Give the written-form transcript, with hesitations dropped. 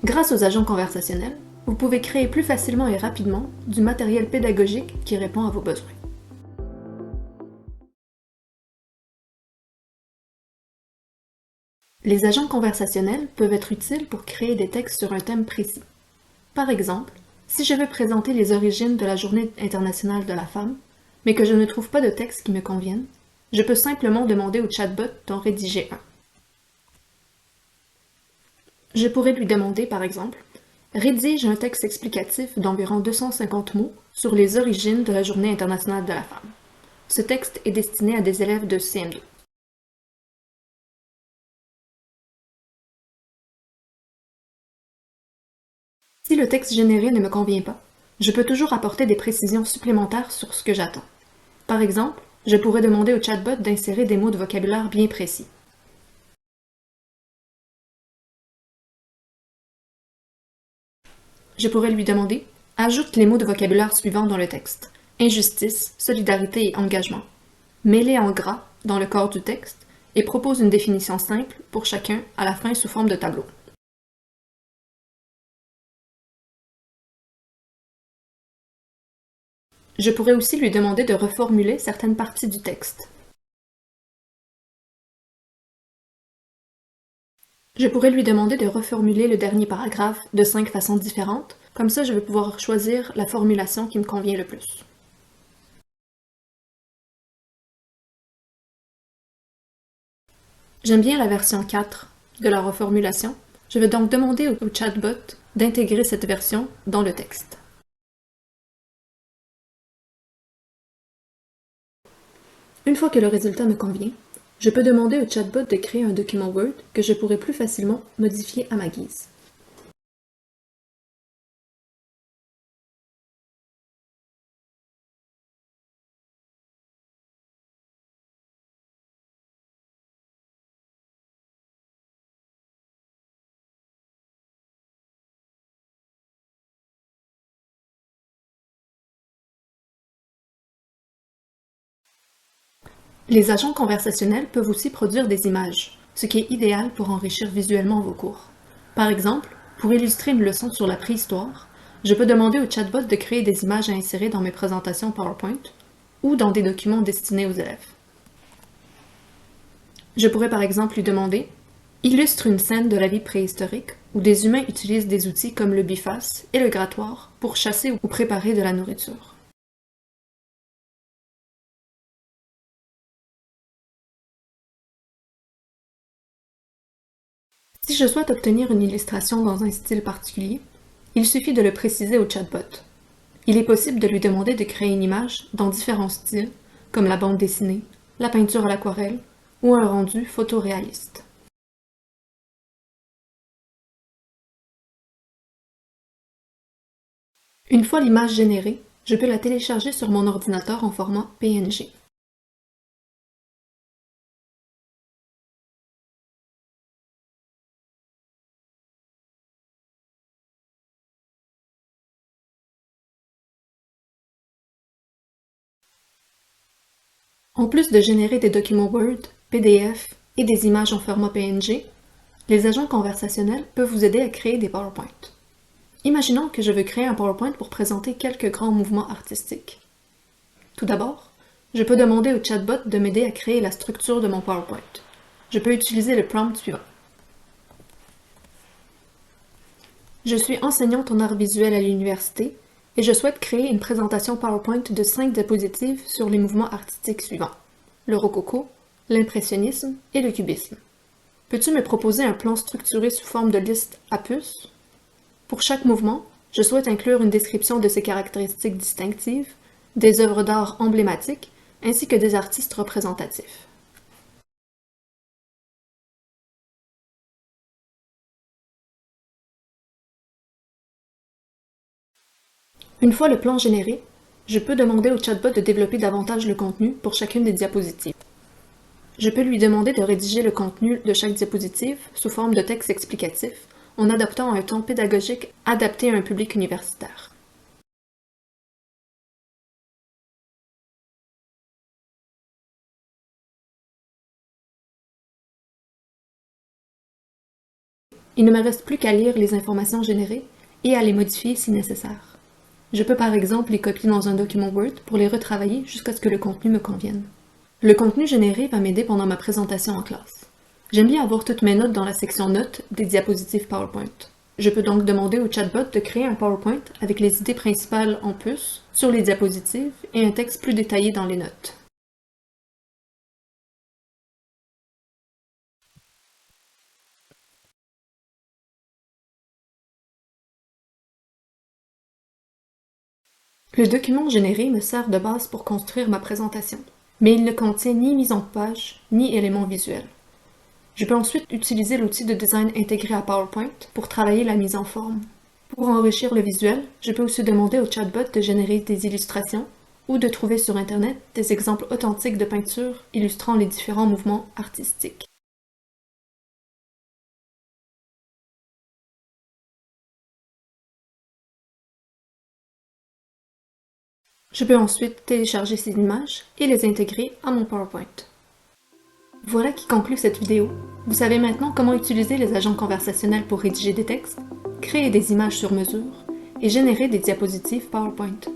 Grâce aux agents conversationnels, vous pouvez créer plus facilement et rapidement du matériel pédagogique qui répond à vos besoins. Les agents conversationnels peuvent être utiles pour créer des textes sur un thème précis. Par exemple, si je veux présenter les origines de la Journée internationale de la femme, mais que je ne trouve pas de texte qui me convienne, je peux simplement demander au chatbot d'en rédiger un. Je pourrais lui demander, par exemple, rédige un texte explicatif d'environ 250 mots sur les origines de la Journée internationale de la femme. Ce texte est destiné à des élèves de CM2. Si le texte généré ne me convient pas, je peux toujours apporter des précisions supplémentaires sur ce que j'attends. Par exemple, je pourrais demander au chatbot d'insérer des mots de vocabulaire bien précis. Je pourrais lui demander « Ajoute les mots de vocabulaire suivants dans le texte. Injustice, solidarité et engagement. Mets-les en gras dans le corps du texte et propose une définition simple pour chacun à la fin sous forme de tableau. » Je pourrais aussi lui demander de reformuler certaines parties du texte. Je pourrais lui demander de reformuler le dernier paragraphe de 5 façons différentes, comme ça je vais pouvoir choisir la formulation qui me convient le plus. J'aime bien la version 4 de la reformulation. Je vais donc demander au chatbot d'intégrer cette version dans le texte. Une fois que le résultat me convient, je peux demander au chatbot de créer un document Word que je pourrai plus facilement modifier à ma guise. Les agents conversationnels peuvent aussi produire des images, ce qui est idéal pour enrichir visuellement vos cours. Par exemple, pour illustrer une leçon sur la préhistoire, je peux demander au chatbot de créer des images à insérer dans mes présentations PowerPoint ou dans des documents destinés aux élèves. Je pourrais par exemple lui demander « Illustre une scène de la vie préhistorique où des humains utilisent des outils comme le biface et le grattoir pour chasser ou préparer de la nourriture. » Si je souhaite obtenir une illustration dans un style particulier, il suffit de le préciser au chatbot. Il est possible de lui demander de créer une image dans différents styles, comme la bande dessinée, la peinture à l'aquarelle ou un rendu photoréaliste. Une fois l'image générée, je peux la télécharger sur mon ordinateur en format PNG. En plus de générer des documents Word, PDF et des images en format PNG, les agents conversationnels peuvent vous aider à créer des PowerPoint. Imaginons que je veux créer un PowerPoint pour présenter quelques grands mouvements artistiques. Tout d'abord, je peux demander au chatbot de m'aider à créer la structure de mon PowerPoint. Je peux utiliser le prompt suivant. Je suis enseignante en arts visuels à l'université et je souhaite créer une présentation PowerPoint de 5 diapositives sur les mouvements artistiques suivants: le rococo, l'impressionnisme et le cubisme. Peux-tu me proposer un plan structuré sous forme de liste à puces? Pour chaque mouvement, je souhaite inclure une description de ses caractéristiques distinctives, des œuvres d'art emblématiques, ainsi que des artistes représentatifs. Une fois le plan généré, je peux demander au chatbot de développer davantage le contenu pour chacune des diapositives. Je peux lui demander de rédiger le contenu de chaque diapositive sous forme de texte explicatif en adoptant un ton pédagogique adapté à un public universitaire. Il ne me reste plus qu'à lire les informations générées et à les modifier si nécessaire. Je peux par exemple les copier dans un document Word pour les retravailler jusqu'à ce que le contenu me convienne. Le contenu généré va m'aider pendant ma présentation en classe. J'aime bien avoir toutes mes notes dans la section Notes des diapositives PowerPoint. Je peux donc demander au chatbot de créer un PowerPoint avec les idées principales en plus sur les diapositives et un texte plus détaillé dans les notes. Le document généré me sert de base pour construire ma présentation, mais il ne contient ni mise en page, ni éléments visuels. Je peux ensuite utiliser l'outil de design intégré à PowerPoint pour travailler la mise en forme. Pour enrichir le visuel, je peux aussi demander au chatbot de générer des illustrations ou de trouver sur Internet des exemples authentiques de peintures illustrant les différents mouvements artistiques. Je peux ensuite télécharger ces images et les intégrer à mon PowerPoint. Voilà qui conclut cette vidéo. Vous savez maintenant comment utiliser les agents conversationnels pour rédiger des textes, créer des images sur mesure et générer des diapositives PowerPoint.